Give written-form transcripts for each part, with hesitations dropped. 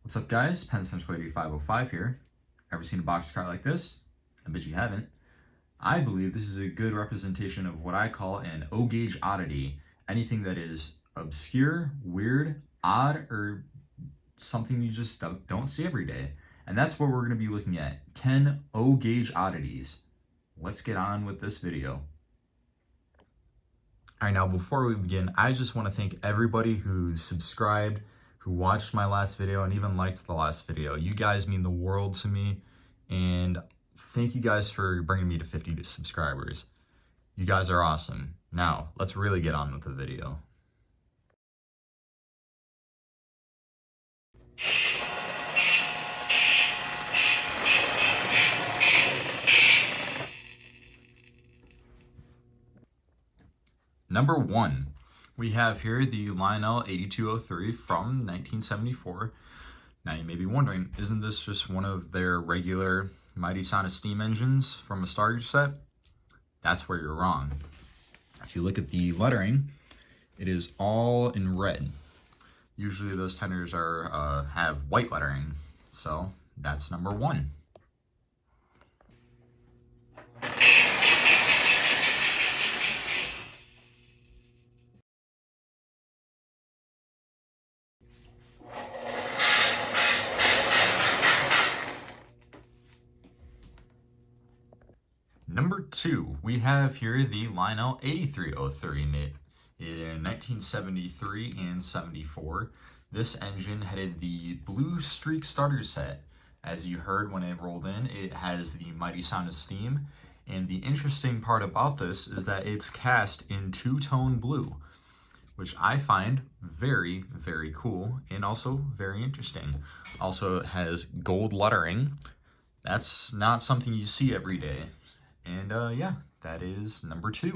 What's up, guys? Penn Central 8505 here. Ever seen a boxcar like this? I bet you haven't. I believe this is a good representation of what I call an O-gauge oddity. Anything that is obscure, weird, odd, or something you just don't see every day. And that's what we're going to be looking at. 10 O-gauge oddities. Let's get on with this video. All right, now before we begin, I just want to thank everybody who subscribed, who watched my last video, and even liked the last video. You guys mean the world to me, and thank you guys for bringing me to 50 subscribers. You guys are awesome. Now, let's really get on with the video. Number 1, we have here the Lionel 8203 from 1974. Now you may be wondering, isn't this just one of their regular Mighty Sound of Steam engines from a starter set? That's where you're wrong. If you look at the lettering, it is all in red. Usually those tenders have white lettering, so that's number 1. Number 2, we have here the Lionel 8303 made in 1973 and 74. This engine headed the Blue Streak starter set. As you heard when it rolled in, it has the Mighty Sound of Steam. And the interesting part about this is that it's cast in two-tone blue, which I find very, very cool and also very interesting. Also, it has gold lettering. That's not something you see every day. And yeah, that is number 2.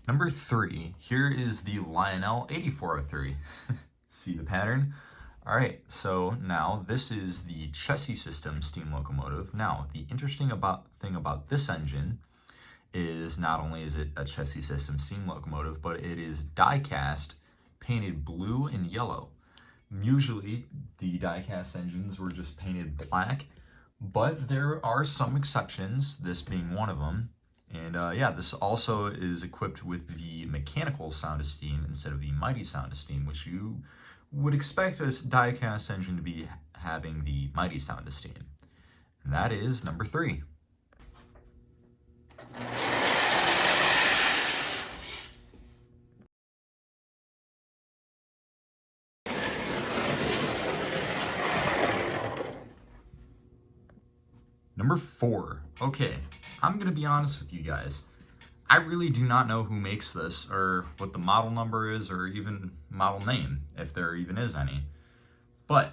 Number 3, here is the Lionel 8403. See the pattern? All right, so now this is the Chessie System steam locomotive. Now, the interesting thing about this engine is not only is it a Chessie System steam locomotive, but it is die-cast, painted blue and yellow. Usually, the die-cast engines were just painted black, but there are some exceptions, this being one of them. And yeah, this also is equipped with the mechanical sound of steam instead of the mighty sound of steam, which you would expect a die-cast engine to be having the mighty sound of steam. And that is number 3. Number 4. Okay, I'm gonna be honest with you guys. I really do not know who makes this, or what the model number is, or even model name, if there even is any. But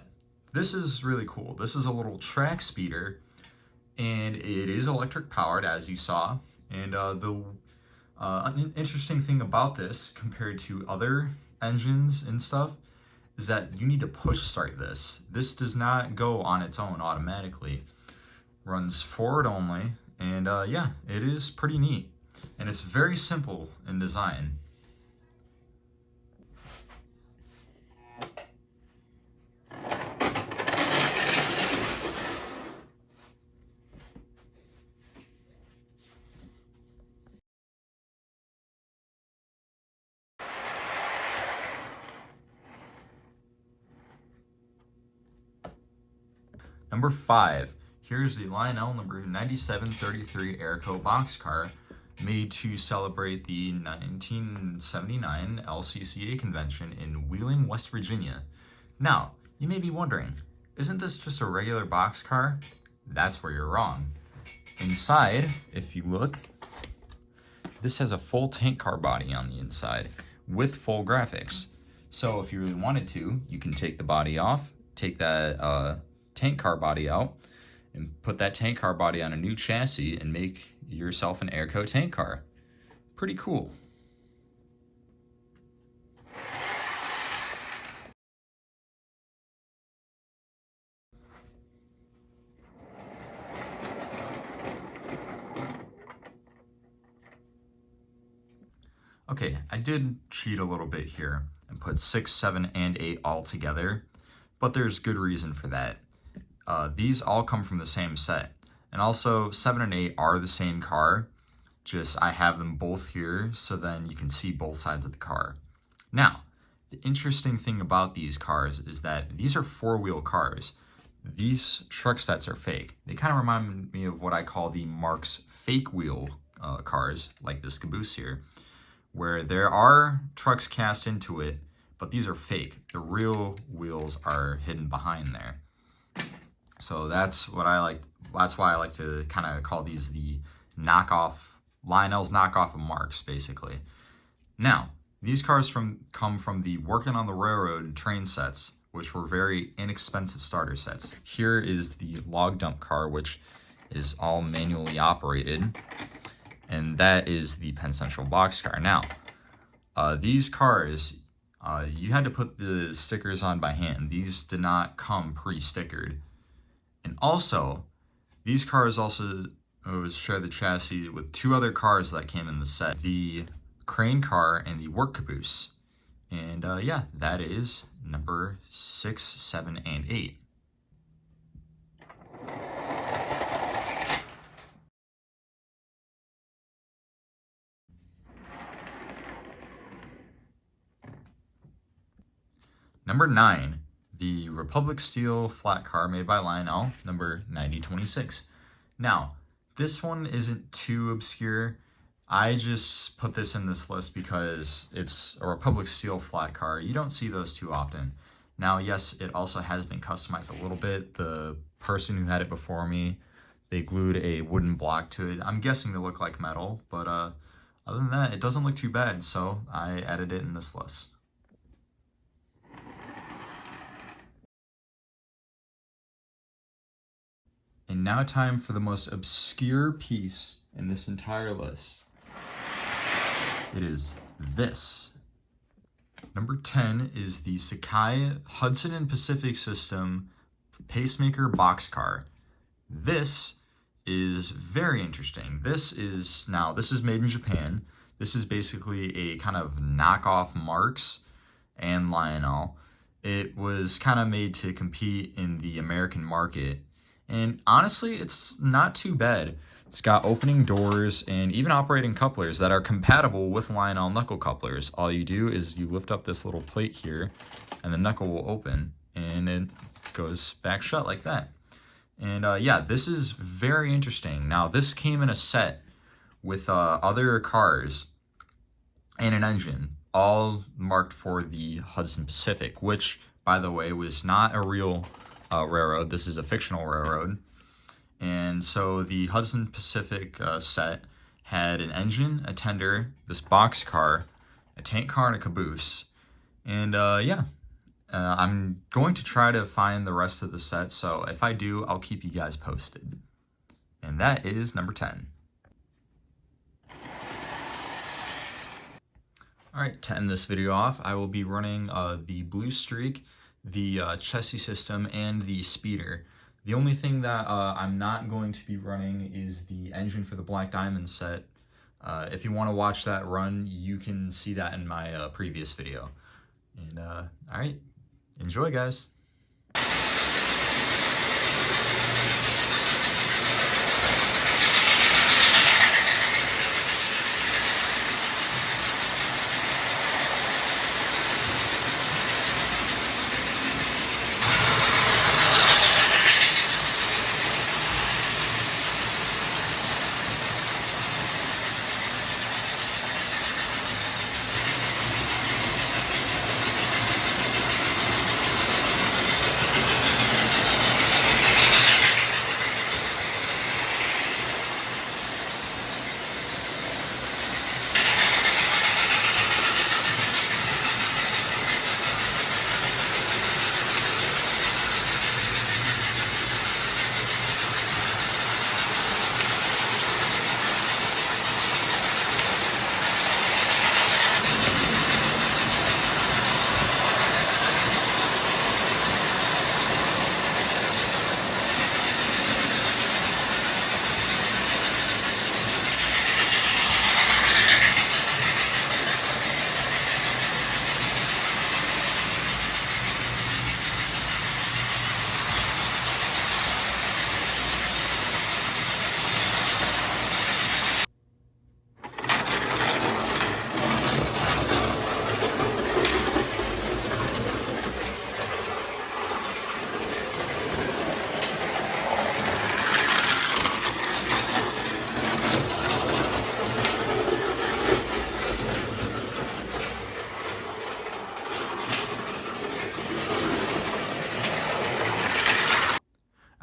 this is really cool. This is a little track speeder, and it is electric powered, as you saw. And the interesting thing about this, compared to other engines and stuff, is that you need to push start this. This does not go on its own automatically. Runs forward only, and yeah, it is pretty neat. And it's very simple in design. Number 5, here's the Lionel number 9733 Airco boxcar, made to celebrate the 1979 LCCA convention in Wheeling, West Virginia. Now, you may be wondering, isn't this just a regular boxcar? That's where you're wrong. Inside, if you look, this has a full tank car body on the inside with full graphics. So if you really wanted to, you can take the body off, take that tank car body out, and put that tank car body on a new chassis and make yourself an Airco tank car. Pretty cool. Okay, I did cheat a little bit here and put 6, 7, and 8 all together, but there's good reason for that. These all come from the same set, and also 7 and 8 are the same car, just I have them both here so then you can see both sides of the car. Now, the interesting thing about these cars is that these are 4-wheel cars. These truck sets are fake. They kind of remind me of what I call the Marx fake wheel cars, like this caboose here, where there are trucks cast into it, but these are fake. The real wheels are hidden behind there. So that's what I like. That's why I like to kind of call these the knockoff, Lionel's knockoff of Marx, basically. Now, these cars come from the Working on the Railroad train sets, which were very inexpensive starter sets. Here is the log dump car, which is all manually operated, and that is the Penn Central boxcar. Now, these cars, you had to put the stickers on by hand. These did not come pre-stickered. And also, these cars also share the chassis with 2 other cars that came in the set. The crane car and the work caboose. And yeah, that is number 6, 7, and 8. Number 9, the Republic Steel flat car made by Lionel, number 9026. Now, this one isn't too obscure. I just put this in this list because it's a Republic Steel flat car. You don't see those too often. Now, yes, it also has been customized a little bit. The person who had it before me, they glued a wooden block to it. I'm guessing to look like metal, but other than that, it doesn't look too bad, so I added it in this list. And now time for the most obscure piece in this entire list. It is this. Number 10 is the Sakai Hudson and Pacific System pacemaker boxcar. This is very interesting. This is made in Japan. This is basically a kind of knockoff Marx and Lionel. It was kind of made to compete in the American market. And honestly, it's not too bad. It's got opening doors and even operating couplers that are compatible with Lionel knuckle couplers. All you do is you lift up this little plate here and the knuckle will open and it goes back shut like that. And yeah, this is very interesting. Now, this came in a set with other cars and an engine, all marked for the Hudson Pacific, which, by the way, was not a real railroad. This is a fictional railroad. And so the Hudson Pacific set had an engine, a tender, this box car, a tank car, and a caboose. And yeah, I'm going to try to find the rest of the set, so if I do, I'll keep you guys posted. And that is number 10. Alright, to end this video off, I will be running the Blue Streak, the Chessie System, and the Speeder. The only thing that I'm not going to be running is the engine for the Black Diamond set. If you want to watch that run, you can see that in my previous video. And alright, enjoy guys!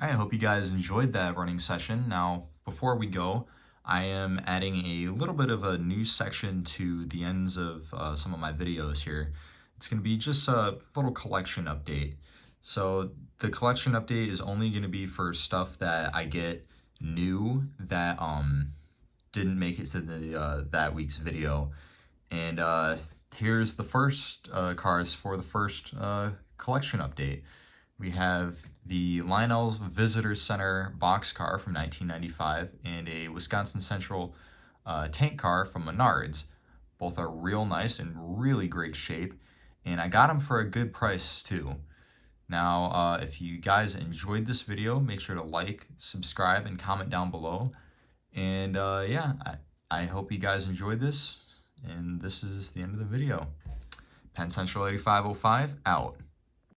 I hope you guys enjoyed that running session. Now, before we go, I am adding a little bit of a new section to the ends of some of my videos here. It's going to be just a little collection update. So the collection update is only going to be for stuff that I get new that didn't make it to the that week's video. And here's the first cars for the first collection update. We have the Lionel's Visitor Center boxcar from 1995 and a Wisconsin Central tank car from Menards. Both are real nice and really great shape, and I got them for a good price too. Now, if you guys enjoyed this video, make sure to like, subscribe, and comment down below. And yeah, I hope you guys enjoyed this, and this is the end of the video. Penn Central 8505 out.